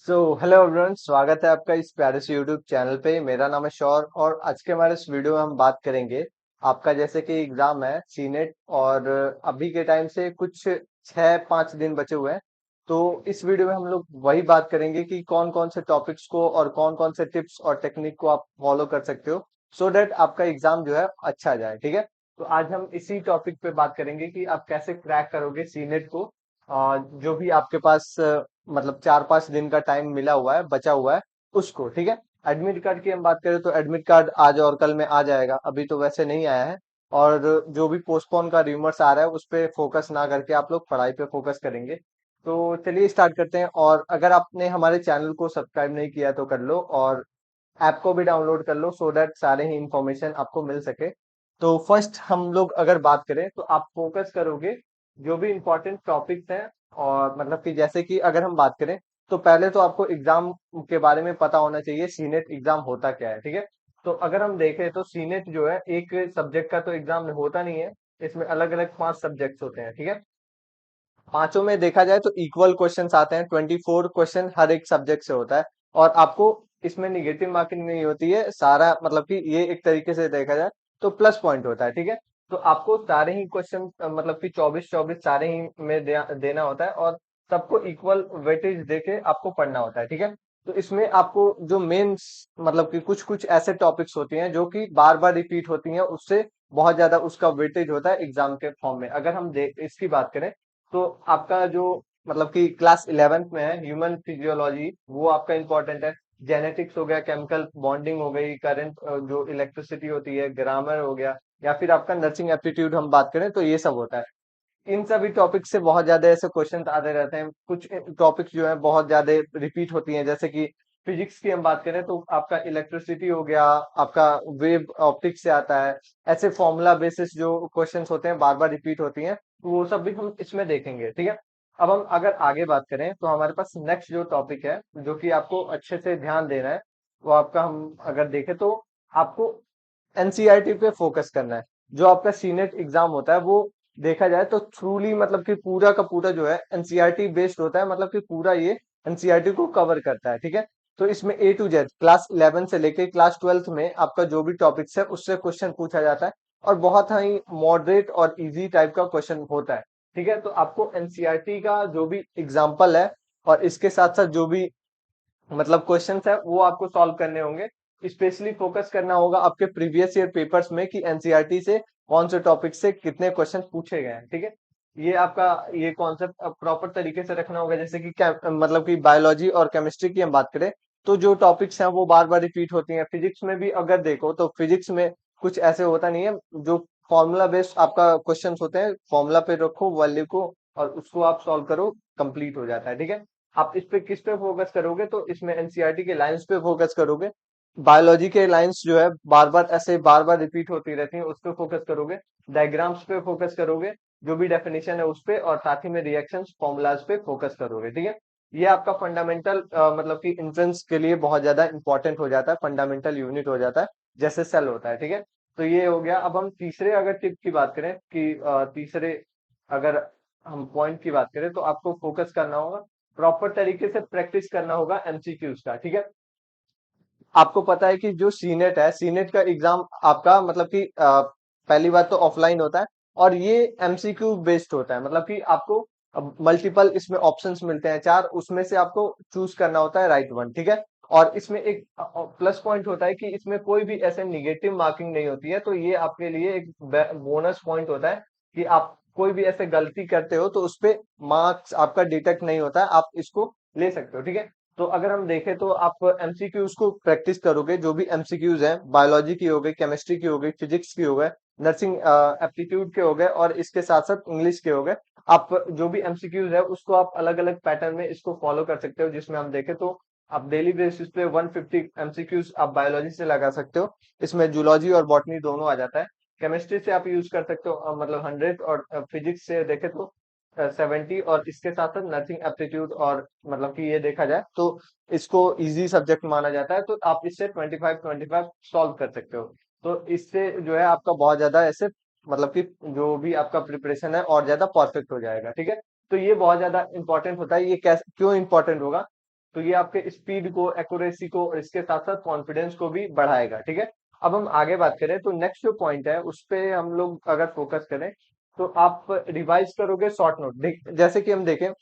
Hello everyone, स्वागत है आपका इस प्यारे से यूट्यूब चैनल पे। मेरा नाम है शौर और आज के हमारे इस वीडियो में हम बात करेंगे आपका जैसे कि एग्जाम है सीनेट। और अभी के टाइम से कुछ 6-5 दिन बचे हुए हैं। तो इस वीडियो में हम लोग वही बात करेंगे कि कौन कौन से टॉपिक्स को और कौन कौन से टिप्स और टेक्निक को आप फॉलो कर सकते हो सो दैट आपका एग्जाम जो है अच्छा जाए। ठीक है, तो आज हम इसी टॉपिक पे बात करेंगे कि आप कैसे क्रैक करोगे सीनेट को। जो भी आपके पास मतलब 4-5 दिन का टाइम मिला हुआ है, बचा हुआ है उसको। ठीक है, एडमिट कार्ड की हम बात करें तो एडमिट कार्ड आज और कल में आ जाएगा, अभी तो वैसे नहीं आया है। और जो भी पोस्टपोन का रूमर्स आ रहा है उस पे फोकस ना करके आप लोग पढ़ाई पे फोकस करेंगे। तो चलिए स्टार्ट करते हैं। और अगर आपने हमारे चैनल को सब्सक्राइब नहीं किया तो कर लो और ऐप को भी डाउनलोड कर लो सो दैट सारे ही इंफॉर्मेशन आपको मिल सके। तो फर्स्ट हम लोग अगर बात करें तो आप फोकस करोगे जो भी इंपॉर्टेंट टॉपिक्स हैं। और मतलब कि जैसे कि अगर हम बात करें तो पहले तो आपको एग्जाम के बारे में पता होना चाहिए, सीनेट एग्जाम होता क्या है। ठीक है, तो अगर हम देखें तो सीनेट जो है एक सब्जेक्ट का तो एग्जाम होता नहीं है। इसमें अलग अलग 5 सब्जेक्ट्स होते हैं। ठीक है, पांचों में देखा जाए तो इक्वल क्वेश्चंस आते हैं, 24 क्वेश्चन हर एक सब्जेक्ट से होता है। और आपको इसमें निगेटिव मार्किंग नहीं होती है, सारा मतलब कि ये एक तरीके से देखा जाए तो प्लस पॉइंट होता है। ठीक है, तो आपको सारे ही क्वेश्चन मतलब कि 24-24 सारे ही में देना होता है और सबको इक्वल वेटेज देके आपको पढ़ना होता है। ठीक है, तो इसमें आपको जो मेन मतलब कि कुछ कुछ ऐसे टॉपिक्स होती हैं जो कि बार बार रिपीट होती हैं, उससे बहुत ज्यादा उसका वेटेज होता है एग्जाम के फॉर्म में। अगर हम देख इसकी बात करें तो आपका जो मतलब कि क्लास 11th में है ह्यूमन फिजियोलॉजी, वो आपका इंपॉर्टेंट है। जेनेटिक्स हो गया, केमिकल बॉन्डिंग हो गई, करंट जो इलेक्ट्रिसिटी होती है, ग्रामर हो गया, या फिर आपका नर्सिंग एप्टीट्यूड हम बात करें तो ये सब होता है। इन सभी टॉपिक से बहुत ज्यादा ऐसे क्वेश्चन आते रहते हैं। कुछ टॉपिक्स जो है बहुत ज्यादा रिपीट होती हैं, जैसे कि फिजिक्स की हम बात करें तो आपका इलेक्ट्रिसिटी हो गया, आपका वेव ऑप्टिक्स से आता है। ऐसे फॉर्मूला बेसिस जो क्वेश्चंस होते हैं बार बार रिपीट होती हैं, तो वो सब भी हम इसमें देखेंगे। ठीक है, अब हम अगर आगे बात करें तो हमारे पास नेक्स्ट जो टॉपिक है जो कि आपको अच्छे से ध्यान देना है, वो आपका हम अगर देखें तो आपको एनसीईआरटी पे फोकस करना है। जो आपका सीनेट एग्जाम होता है वो देखा जाए तो ट्रूली मतलब कि पूरा का पूरा जो है एनसीईआरटी बेस्ड होता है, मतलब कि पूरा ये एनसीईआरटी को कवर करता है। ठीक है, तो इसमें A to Z क्लास 11 से लेके क्लास 12th में आपका जो भी टॉपिक्स है उससे क्वेश्चन पूछा जाता है। और बहुत ही मॉडरेट और इजी टाइप का क्वेश्चन होता है। ठीक है, तो आपको एनसीईआरटी का जो भी एग्जाम्पल है और इसके साथ साथ जो भी मतलब क्वेश्चंस है वो आपको सॉल्व करने होंगे। स्पेशली फोकस करना होगा आपके प्रीवियस ईयर पेपर्स में कि एनसीईआरटी से कौन से टॉपिक से कितने क्वेश्चन पूछे गए हैं। ठीक है, ये आपका ये कॉन्सेप्ट प्रॉपर तरीके से रखना होगा। जैसे कि मतलब कि बायोलॉजी और केमिस्ट्री की हम बात करें तो जो टॉपिक्स हैं वो बार बार रिपीट होती हैं। फिजिक्स में भी अगर देखो तो फिजिक्स में कुछ ऐसे होता नहीं है, जो फॉर्मूला बेस्ड आपका क्वेश्चंस होते हैं, फॉर्मूला पे रखो वैल्यू को और उसको आप सॉल्व करो, कंप्लीट हो जाता है। ठीक है, आप इस पे किस पे फोकस करोगे तो इसमें एनसीईआरटी के लाइंस पे फोकस करोगे। बायोलॉजी के लाइंस जो है बार बार ऐसे बार बार रिपीट होती रहती हैं, उस पे फोकस करोगे। डायग्राम्स पे फोकस करोगे, जो भी डेफिनेशन है उस पे, और साथ ही में रिएक्शंस फॉर्मूलाज पे फोकस करोगे। ठीक है, ये आपका फंडामेंटल मतलब कि एंट्रेंस के लिए बहुत ज्यादा इंपॉर्टेंट हो जाता है, फंडामेंटल यूनिट हो जाता है, जैसे सेल होता है। ठीक है, तो ये हो गया। अब हम तीसरे अगर टिप की बात करें कि तीसरे अगर हम पॉइंट की बात करें तो आपको फोकस करना होगा, प्रॉपर तरीके से प्रैक्टिस करना होगा एमसीक्यूज का। ठीक है, आपको पता है कि जो सीनेट है, सीनेट का एग्जाम आपका मतलब कि पहली बात तो ऑफलाइन होता है और ये एमसीक्यू बेस्ड होता है। मतलब कि आपको मल्टीपल इसमें ऑप्शंस मिलते हैं, चार, उसमें से आपको चूज करना होता है राइट वन। ठीक है, और इसमें एक प्लस पॉइंट होता है कि इसमें कोई भी ऐसे निगेटिव मार्किंग नहीं होती है, तो ये आपके लिए एक बोनस पॉइंट होता है कि आप कोई भी ऐसे गलती करते हो तो उस पे मार्क्स आपका डिटेक्ट नहीं होता है, आप इसको ले सकते हो। ठीक है, तो अगर हम देखें तो आप एमसीक्यूज को प्रैक्टिस करोगे, जो भी एमसीक्यूज हैं, बायोलॉजी की हो गई, केमिस्ट्री की हो गई, फिजिक्स की हो गए, नर्सिंग एप्टीट्यूड के हो गए और इसके साथ साथ इंग्लिश के हो गए। आप जो भी एमसीक्यूज है उसको आप अलग अलग पैटर्न में इसको फॉलो कर सकते हो, जिसमें हम देखें तो आप डेली बेसिस पे 150 एमसीक्यूज आप बायोलॉजी से लगा सकते हो। इसमें जूलॉजी और बॉटनी दोनों आ जाता है। केमिस्ट्री से आप यूज कर सकते हो मतलब 100, और फिजिक्स से देखे तो 70, और इसके साथ साथ नर्सिंग एप्टीट्यूड, और मतलब कि ये देखा जाए तो इसको इजी सब्जेक्ट माना जाता है, तो आप इससे 25-25 सॉल्व कर सकते हो। तो इससे जो है आपका बहुत ज्यादा ऐसे मतलब कि जो भी आपका प्रिपरेशन है और ज्यादा परफेक्ट हो जाएगा। ठीक है, तो ये बहुत ज्यादा इंपॉर्टेंट होता है। ये कैसे क्यों इंपॉर्टेंट होगा, तो ये आपके स्पीड को, एक्यूरेसी को और इसके साथ साथ कॉन्फिडेंस को भी बढ़ाएगा। ठीक है, अब हम आगे बात करें तो नेक्स्ट जो पॉइंट है उस पे हम लोग अगर फोकस करें तो आप रिवाइज करोगे शॉर्ट नोट। जैसे कि हम देखें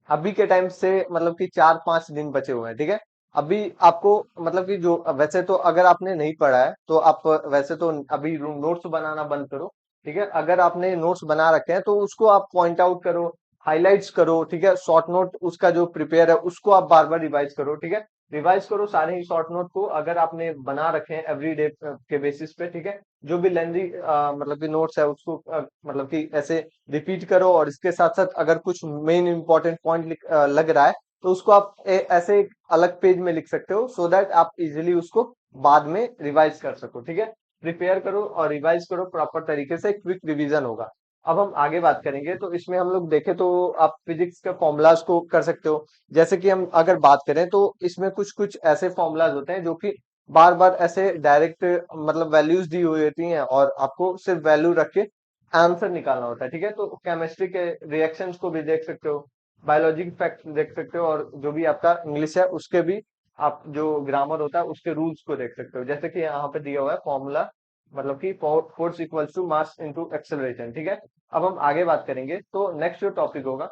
अभी के टाइम से मतलब कि 4-5 दिन बचे हुए हैं। ठीक है, अभी आपको मतलब कि जो वैसे तो अगर आपने नहीं पढ़ा है तो आप वैसे तो अभी नोट्स बनाना बंद करो। ठीक है, अगर आपने नोट्स बना रखे हैं तो उसको आप पॉइंट आउट करो, हाईलाइट्स करो। ठीक है, शॉर्ट नोट उसका जो प्रिपेयर है उसको आप बार बार रिवाइज करो। ठीक है, रिवाइज करो सारे ही शॉर्ट नोट को अगर आपने बना रखे हैं एवरी डे के बेसिस पे। ठीक है, जो भी लेंदी मतलब कि नोट्स है उसको मतलब कि ऐसे रिपीट करो, और इसके साथ साथ अगर कुछ मेन इंपॉर्टेंट पॉइंट लग रहा है तो उसको आप ऐसे एक अलग पेज में लिख सकते हो, सो दैट आप इजीली उसको बाद में रिवाइज कर सको। ठीक है, प्रिपेयर करो और रिवाइज करो प्रॉपर तरीके से, क्विक रिवीजन होगा। अब हम आगे बात करेंगे तो इसमें हम लोग देखें तो आप फिजिक्स के फॉर्मूलाज को कर सकते हो। जैसे कि हम अगर बात करें तो इसमें कुछ कुछ ऐसे फॉर्मूलाज होते हैं जो कि बार बार ऐसे डायरेक्ट मतलब वैल्यूज दी हुई होती हैं और आपको सिर्फ वैल्यू रख के आंसर निकालना होता है। ठीक है, तो केमिस्ट्री के रिएक्शंस को भी देख सकते हो, बायोलॉजी के फैक्ट देख सकते हो, और जो भी आपका इंग्लिश है उसके भी आप जो ग्रामर होता है उसके रूल्स को देख सकते हो। जैसे कि यहाँ पे दिया हुआ है फॉर्मूला, मतलब कि force equals to mass into acceleration. ठीक है, अब हम आगे बात करेंगे तो नेक्स्ट जो टॉपिक होगा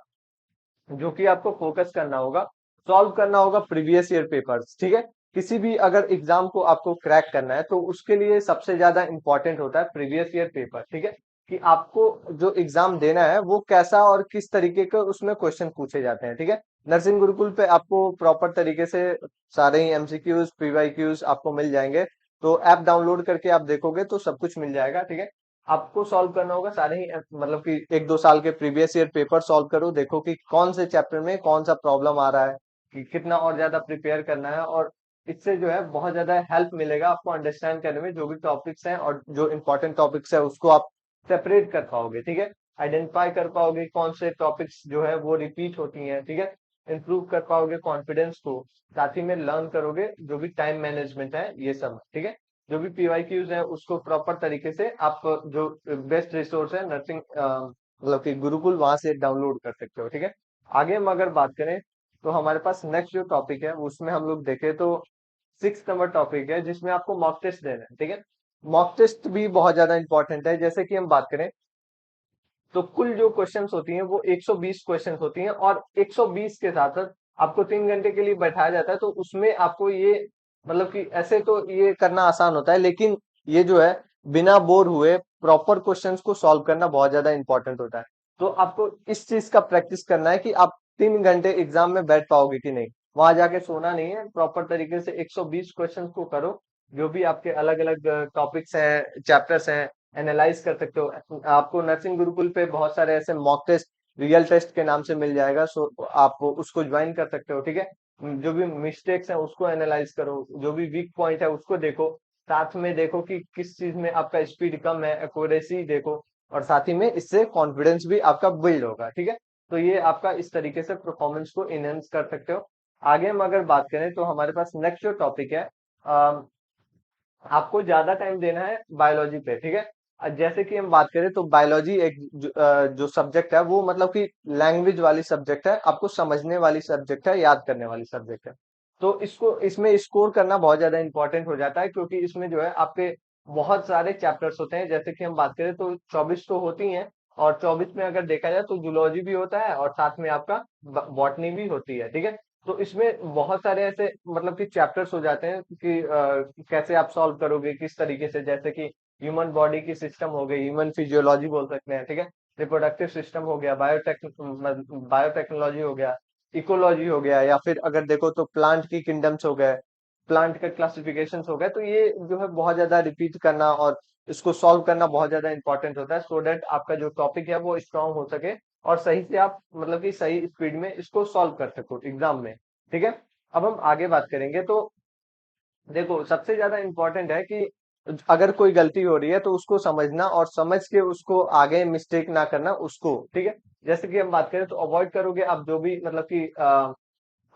जो कि आपको फोकस करना होगा, सॉल्व करना होगा प्रीवियस ईयर पेपर्स। ठीक है, किसी भी अगर एग्जाम को आपको क्रैक करना है तो उसके लिए सबसे ज्यादा इंपॉर्टेंट होता है प्रीवियस ईयर पेपर। ठीक है, कि आपको जो एग्जाम देना है वो कैसा और किस तरीके के उसमें क्वेश्चन पूछे जाते हैं। ठीक है, नर्सिंग गुरुकुल पे आपको प्रॉपर तरीके से सारे ही एमसीक्यूज पीवाईक्यूज आपको मिल जाएंगे। तो ऐप डाउनलोड करके आप देखोगे तो सब कुछ मिल जाएगा। ठीक है, आपको सॉल्व करना होगा सारे ही मतलब कि 1-2 साल के प्रीवियस ईयर पेपर सॉल्व करो, देखो कि कौन से चैप्टर में कौन सा प्रॉब्लम आ रहा है, कि कितना और ज्यादा प्रिपेयर करना है। और इससे जो है बहुत ज्यादा हेल्प मिलेगा आपको अंडरस्टैंड करने में, जो भी टॉपिक्स हैं और जो इंपॉर्टेंट टॉपिक्स है उसको आप सेपरेट कर पाओगे। ठीक है, आइडेंटिफाई कर पाओगे कौन से टॉपिक्स जो है वो रिपीट होती हैं। ठीक है, इंप्रूव कर पाओगे कॉन्फिडेंस को, साथ ही में लर्न करोगे जो भी टाइम मैनेजमेंट है ये सब। ठीक है, जो भी पीवाईक्यूज है उसको प्रॉपर तरीके से आप जो बेस्ट रिसोर्स है नर्सिंग मतलब कि गुरुकुल, वहां से डाउनलोड कर सकते हो। ठीक है, आगे हम अगर बात करें तो हमारे पास नेक्स्ट जो टॉपिक है उसमें हम लोग देखें तो 6 नंबर टॉपिक है जिसमें आपको मॉक टेस्ट देना है। ठीक है, मॉक टेस्ट भी बहुत ज्यादा इंपॉर्टेंट है। जैसे कि हम बात करें तो कुल जो क्वेश्चंस होती हैं वो 120 क्वेश्चंस होती हैं, और 120 के साथ साथ आपको 3 घंटे के लिए बैठाया जाता है। तो उसमें आपको ये मतलब कि ऐसे तो ये करना आसान होता है, लेकिन ये जो है बिना बोर हुए प्रॉपर क्वेश्चंस को सॉल्व करना बहुत ज्यादा इंपॉर्टेंट होता है। तो आपको इस चीज का प्रैक्टिस करना है कि आप 3 घंटे एग्जाम में बैठ पाओगे कि नहीं, वहां जाके सोना नहीं है, प्रॉपर तरीके से 120 क्वेश्चंस को करो। जो भी आपके अलग अलग टॉपिक्स हैं, चैप्टर्स हैं, एनालाइज कर सकते हो। आपको नर्सिंग गुरुकुल पे बहुत सारे ऐसे मॉक टेस्ट रियल टेस्ट के नाम से मिल जाएगा, सो आप उसको ज्वाइन कर सकते हो। ठीक है, जो भी मिस्टेक्स हैं उसको एनालाइज करो, जो भी वीक पॉइंट है उसको देखो, साथ में देखो कि किस चीज में आपका स्पीड कम है, एक्यूरेसी देखो, और साथ ही में इससे कॉन्फिडेंस भी आपका बिल्ड होगा। ठीक है, तो ये आपका इस तरीके से परफॉर्मेंस को इनहेंस कर सकते हो। आगे हम अगर बात करें तो हमारे पास नेक्स्ट जो टॉपिक है, आपको ज्यादा टाइम देना है बायोलॉजी पे। ठीक है, जैसे कि हम बात करें तो बायोलॉजी एक जो सब्जेक्ट है वो मतलब कि लैंग्वेज वाली सब्जेक्ट है, आपको समझने वाली सब्जेक्ट है, याद करने वाली सब्जेक्ट है। तो इसको इसमें स्कोर करना बहुत ज्यादा इंपॉर्टेंट हो जाता है, क्योंकि इसमें जो है आपके बहुत सारे चैप्टर्स होते हैं। जैसे कि हम बात करें तो 24 तो होती हैं, और 24 में अगर देखा जाए तो जूलॉजी भी होता है और साथ में आपका बॉटनी भी होती है। ठीक है, तो इसमें बहुत सारे ऐसे मतलब कि चैप्टर्स हो जाते हैं कि कैसे आप सॉल्व करोगे, किस तरीके से, जैसे कि ह्यूमन बॉडी की सिस्टम हो गई, ह्यूमन फिजियोलॉजी बोल सकते हैं। ठीक है, रिप्रोडक्टिव सिस्टम हो गया, बायोटेक्नोलॉजी हो गया, इकोलॉजी हो गया, या फिर अगर देखो तो प्लांट की किंगडम्स हो गए, प्लांट का क्लासिफिकेशन हो गए। तो ये जो है बहुत ज्यादा रिपीट करना और इसको सॉल्व करना बहुत ज्यादा इंपॉर्टेंट होता है, सो दैट आपका जो टॉपिक है वो स्ट्रांग हो सके और सही से आप मतलब कि सही स्पीड में इसको सॉल्व कर सको एग्जाम में। ठीक है, अब हम आगे बात करेंगे तो देखो सबसे ज्यादा इंपॉर्टेंट है कि अगर कोई गलती हो रही है तो उसको समझना, और समझ के उसको आगे मिस्टेक ना करना उसको। ठीक है, जैसे कि हम बात करें तो अवॉइड करोगे आप जो भी मतलब कि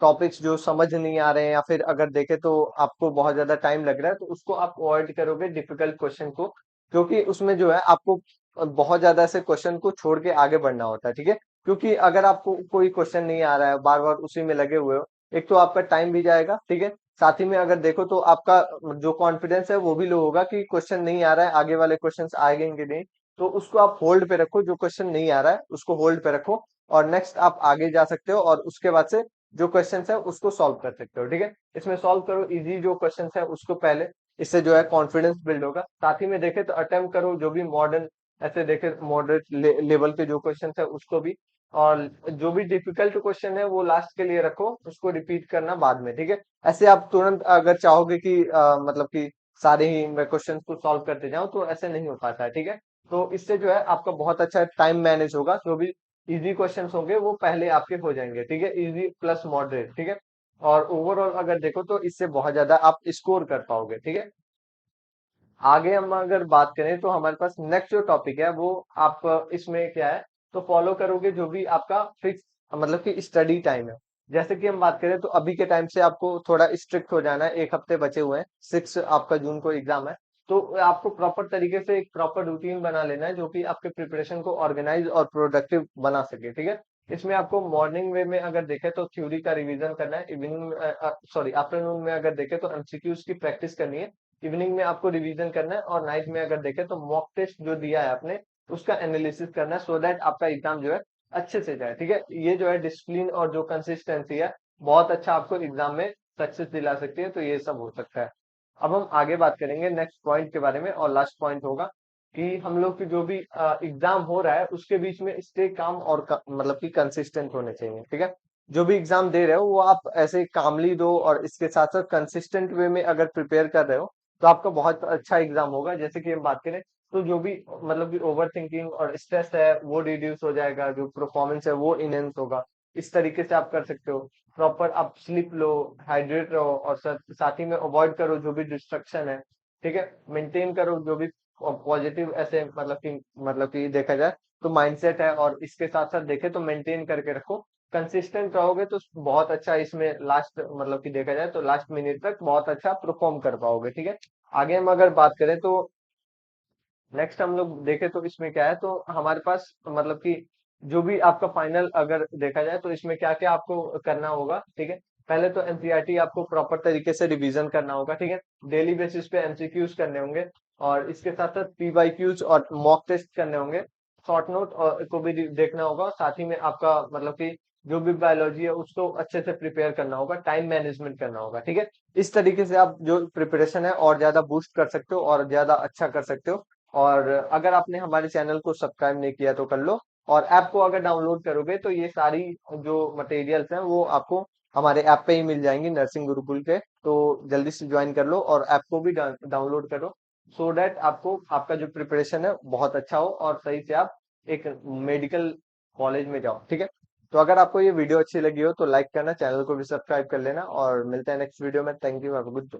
टॉपिक्स जो समझ नहीं आ रहे हैं, या फिर अगर देखें तो आपको बहुत ज्यादा टाइम लग रहा है, तो उसको आप अवॉइड करोगे डिफिकल्ट क्वेश्चन को, क्योंकि उसमें जो है आपको बहुत ज्यादा ऐसे क्वेश्चन को छोड़ के आगे बढ़ना होता है। ठीक है, क्योंकि अगर आपको कोई क्वेश्चन नहीं आ रहा है, बार बार उसी में लगे हुए हो, एक तो आपका टाइम भी जाएगा, ठीक है। साथ ही में अगर देखो तो आपका जो कॉन्फिडेंस है वो भी लो होगा कि क्वेश्चन नहीं आ रहा है, आगे वाले क्वेश्चंस आएंगे कि नहीं। तो उसको आप होल्ड पे रखो, जो क्वेश्चन नहीं आ रहा है उसको होल्ड पे रखो, और नेक्स्ट आप आगे जा सकते हो, और उसके बाद से जो क्वेश्चन है उसको सॉल्व कर सकते हो, ठीक है। इसमें सॉल्व करो इजी जो क्वेश्चन है उसको पहले, इससे जो है कॉन्फिडेंस बिल्ड होगा। साथ ही में देखे तो अटेम्प्ट करो जो भी मॉडर्न, ऐसे देखे मॉडरेट लेवल के जो क्वेश्चन है उसको भी, और जो भी डिफिकल्ट क्वेश्चन है वो लास्ट के लिए रखो, उसको रिपीट करना बाद में, ठीक है। ऐसे आप तुरंत अगर चाहोगे कि मतलब कि सारे ही मैं क्वेश्चन को सॉल्व करते जाऊं, तो ऐसे नहीं हो पाता है, ठीक है। तो इससे जो है आपका बहुत अच्छा टाइम मैनेज होगा, जो भी इजी क्वेश्चंस होंगे वो पहले आपके हो जाएंगे, ठीक है, इजी प्लस मॉडरेट, ठीक है। और ओवरऑल अगर देखो तो इससे बहुत ज्यादा आप स्कोर कर पाओगे, ठीक है। आगे हम अगर बात करें तो हमारे पास नेक्स्ट जो टॉपिक है वो आप इसमें क्या है, तो फॉलो करोगे जो भी आपका फिक्स मतलब कि स्टडी टाइम है। जैसे कि हम बात करें तो अभी के टाइम से आपको थोड़ा स्ट्रिक्ट हो जाना है, एक हफ्ते बचे हुए हैं, 6 आपका जून को एग्जाम है। तो आपको प्रॉपर तरीके से एक प्रॉपर रूटीन बना लेना है जो कि आपके प्रिपरेशन को ऑर्गेनाइज और प्रोडक्टिव बना सके, ठीक है। इसमें आपको मॉर्निंग वे में अगर देखें तो थ्योरी का रिवीजन करना है, इवनिंग सॉरी आफ्टरनून में अगर देखें तो एमसीक्यूज की प्रैक्टिस करनी है, इवनिंग में आपको रिवीजन करना है, और नाइट में अगर देखें तो मॉक टेस्ट जो दिया है आपने उसका एनालिसिस करना है, सो दैट आपका एग्जाम जो है अच्छे से जाए, ठीक है। ये जो है डिसिप्लिन और जो कंसिस्टेंसी है बहुत अच्छा आपको एग्जाम में सक्सेस दिला सकती है, तो ये सब हो सकता है। अब हम आगे बात करेंगे नेक्स्ट पॉइंट के बारे में, और लास्ट पॉइंट होगा कि हम लोग की जो भी एग्जाम हो रहा है उसके बीच में स्टे काम और मतलब कि कंसिस्टेंट होने चाहिए, ठीक है। जो भी एग्जाम दे रहे हो वो आप ऐसे कामली दो, और इसके साथ साथ कंसिस्टेंट वे में अगर प्रिपेयर कर रहे हो तो आपका बहुत अच्छा एग्जाम होगा। जैसे कि हम बात करें तो जो भी मतलब कि ओवर थिंकिंग और स्ट्रेस है वो रिड्यूस हो जाएगा, जो परफॉर्मेंस है वो इनहेंस होगा। इस तरीके से आप कर सकते हो। प्रॉपर आप स्लीप लो, हाइड्रेट रहो, और साथ ही में अवॉइड करो जो भी डिस्ट्रक्शन है, ठीक है। मेंटेन करो जो भी पॉजिटिव ऐसे मतलब कि देखा जाए तो माइंडसेट है, और इसके साथ साथ देखे तो मेंटेन करके रखो। कंसिस्टेंट रहोगे तो बहुत अच्छा इसमें लास्ट मतलब कि देखा जाए तो लास्ट मिनट तक बहुत अच्छा परफॉर्म कर पाओगे, ठीक है। आगे हम अगर बात करें तो नेक्स्ट हम लोग देखें तो इसमें क्या है, तो हमारे पास मतलब कि जो भी आपका फाइनल अगर देखा जाए तो इसमें क्या क्या आपको करना होगा, ठीक है। पहले तो एनसीईआरटी आपको प्रॉपर तरीके से रिवीजन करना होगा, ठीक है। डेली बेसिस पे एमसीक्यूज करने होंगे, और इसके साथ साथ पीवाईक्यूज और मॉक टेस्ट करने होंगे। शॉर्ट नोट और को भी देखना होगा, साथ ही में आपका मतलब कि जो भी बायोलॉजी है उसको अच्छे से प्रिपेयर करना होगा, टाइम मैनेजमेंट करना होगा, ठीक है। इस तरीके से आप जो प्रिपरेशन है और ज्यादा बूस्ट कर सकते हो और ज्यादा अच्छा कर सकते हो। और अगर आपने हमारे चैनल को सब्सक्राइब नहीं किया तो कर लो, और ऐप को अगर डाउनलोड करोगे तो ये सारी जो मटेरियल्स हैं वो आपको हमारे ऐप पे ही मिल जाएंगी, नर्सिंग गुरुकुल के। तो जल्दी से ज्वाइन कर लो और ऐप को भी डाउनलोड करो, सो दैट आपको आपका जो प्रिपरेशन है बहुत अच्छा हो, और सही से आप एक मेडिकल कॉलेज में जाओ, ठीक है। तो अगर आपको ये वीडियो अच्छी लगी हो तो लाइक करना, चैनल को भी सब्सक्राइब कर लेना, और मिलते हैं नेक्स्ट वीडियो में। Thank you, have a good day.